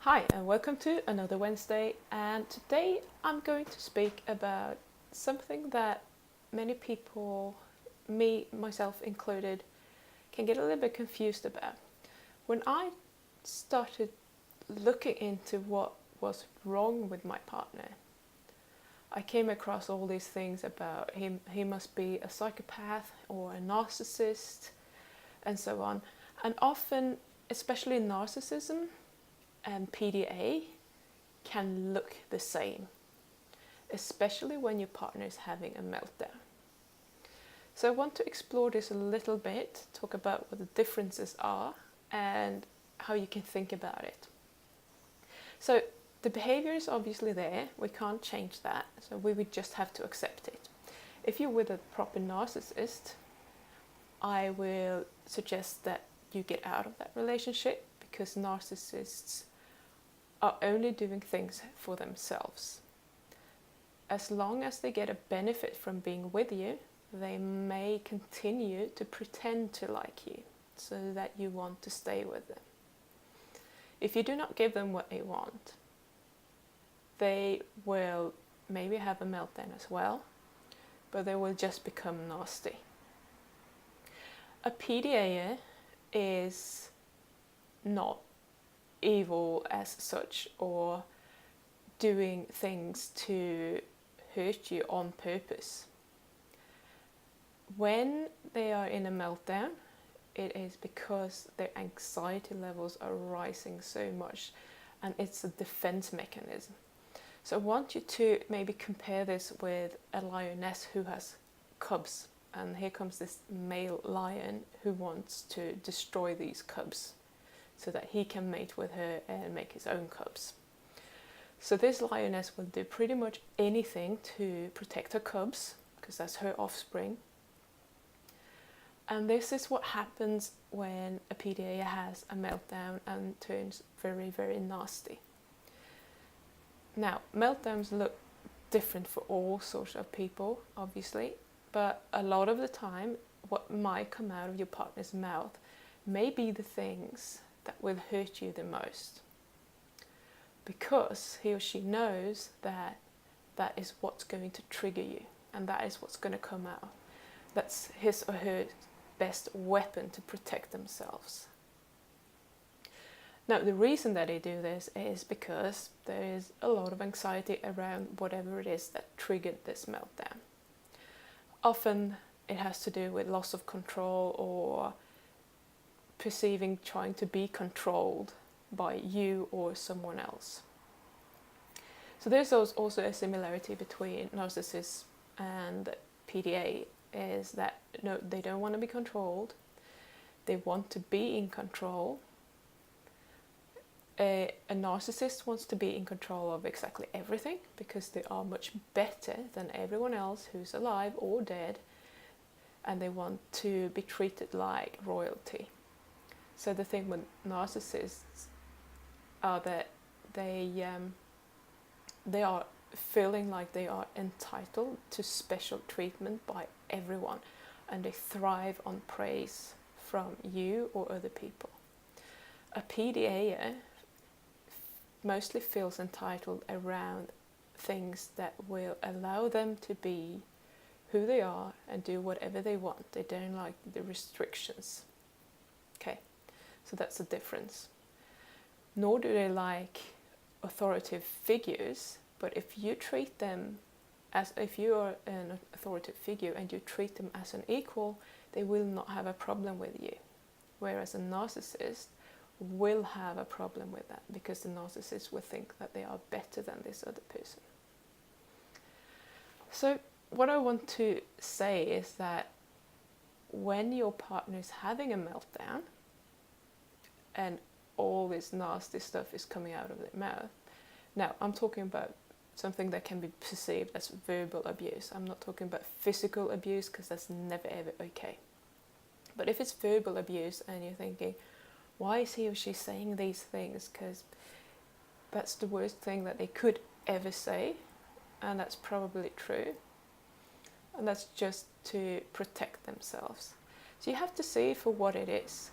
Hi and welcome to another Wednesday, and today I'm going to speak about something that many people, myself included, can get a little bit confused about. When I started looking into what was wrong with my partner, I came across all these things about he must be a psychopath or a narcissist and so on. And often, especially narcissism and PDA, can look the same, especially when your partner is having a meltdown. So I want to explore this a little bit, talk about what the differences are and how you can think about it. So the behavior is obviously there, we can't change that, so we would just have to accept it. If you're with a proper narcissist, I will suggest that you get out of that relationship, because narcissists are only doing things for themselves. As long as they get a benefit from being with you, they may continue to pretend to like you so that you want to stay with them. If you do not give them what they want, they will maybe have a meltdown as well, but they will just become nasty. A PDAer is not evil as such or doing things to hurt you on purpose. When they are in a meltdown, it is because their anxiety levels are rising so much, and it's a defense mechanism. So I want you to maybe compare this with a lioness who has cubs, and here comes this male lion who wants to destroy these cubs so that he can mate with her and make his own cubs. So this lioness will do pretty much anything to protect her cubs, because that's her offspring. And this is what happens when a PDA has a meltdown and turns very, very nasty. Now, meltdowns look different for all sorts of people, obviously, but a lot of the time, what might come out of your partner's mouth may be the things that will hurt you the most, because he or she knows that that is what's going to trigger you, and that is what's going to come out. That's his or her best weapon to protect themselves. Now, the reason that they do this is because there is a lot of anxiety around whatever it is that triggered this meltdown. Often it has to do with loss of control or trying to be controlled by you or someone else. So there's also a similarity between narcissists and PDA, is that no, they don't want to be controlled, they want to be in control. A narcissist wants to be in control of exactly everything, because they are much better than everyone else who's alive or dead, and they want to be treated like royalty. So the thing with narcissists are that they are feeling like they are entitled to special treatment by everyone, and they thrive on praise from you or other people. A PDAer mostly feels entitled around things that will allow them to be who they are and do whatever they want. They don't like the restrictions. Okay, so that's the difference. Nor do they like authoritative figures, but if you treat them as if you are an authoritative figure and you treat them as an equal, they will not have a problem with you. Whereas a narcissist will have a problem with that, because the narcissist will think that they are better than this other person. So what I want to say is that when your partner is having a meltdown and all this nasty stuff is coming out of their mouth, now I'm talking about something that can be perceived as verbal abuse. I'm not talking about physical abuse, because that's never ever okay. But if it's verbal abuse and you're thinking, why is he or she saying these things? Because that's the worst thing that they could ever say, and that's probably true. And that's just to protect themselves. So you have to see it for what it is.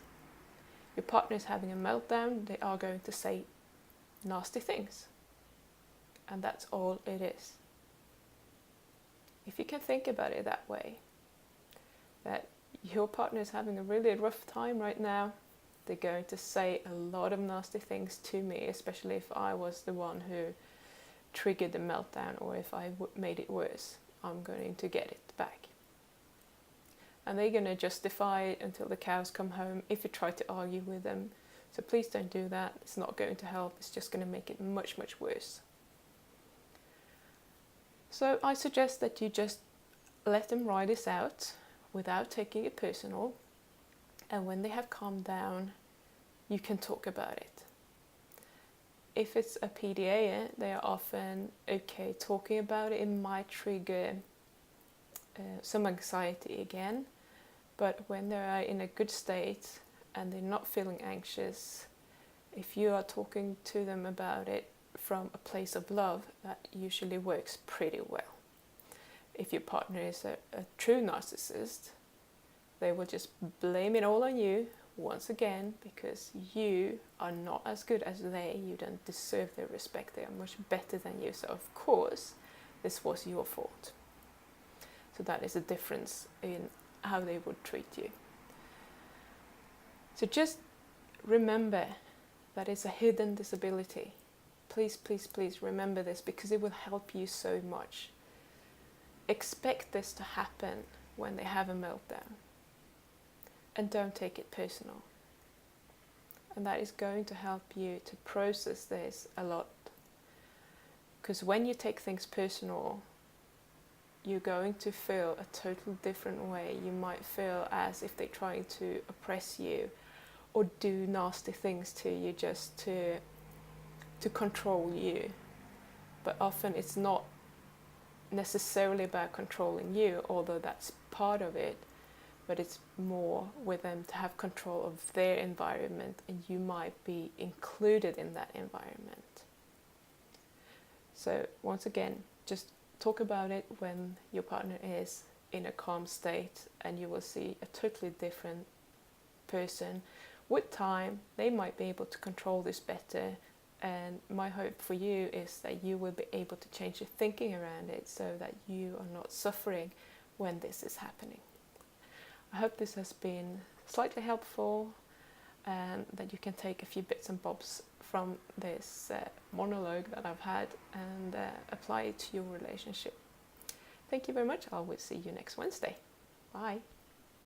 Your partner is having a meltdown, they are going to say nasty things. And that's all it is. If you can think about it that way, that your partner is having a really rough time right now, they're going to say a lot of nasty things to me, especially if I was the one who triggered the meltdown, or if I made it worse, I'm going to get it back. And they're going to justify it until the cows come home if you try to argue with them. So please don't do that. It's not going to help. It's just going to make it much, much worse. So I suggest that you just let them ride this out without taking it personal. And when they have calmed down, you can talk about it. If it's a PDAer, they are often okay talking about it. It might trigger some anxiety again. But when they are in a good state and they're not feeling anxious, if you are talking to them about it from a place of love, that usually works pretty well. If your partner is a true narcissist, they will just blame it all on you once again, because you are not as good as they. You don't deserve their respect. They are much better than you. So of course, this was your fault. So that is a difference in how they would treat you. So just remember that it's a hidden disability. Please, please, please remember this, because it will help you so much. Expect this to happen when they have a meltdown. And don't take it personal. And that is going to help you to process this a lot. Because when you take things personal, you're going to feel a total different way. You might feel as if they're trying to oppress you or do nasty things to you just to control you. But often it's not necessarily about controlling you, although that's part of it. But it's more with them to have control of their environment, and you might be included in that environment. So once again, just talk about it when your partner is in a calm state, and you will see a totally different person. With time, they might be able to control this better, and my hope for you is that you will be able to change your thinking around it so that you are not suffering when this is happening. I hope this has been slightly helpful, and that you can take a few bits and bobs from this monologue that I've had and apply it to your relationship. Thank you very much. I will see you next Wednesday. Bye.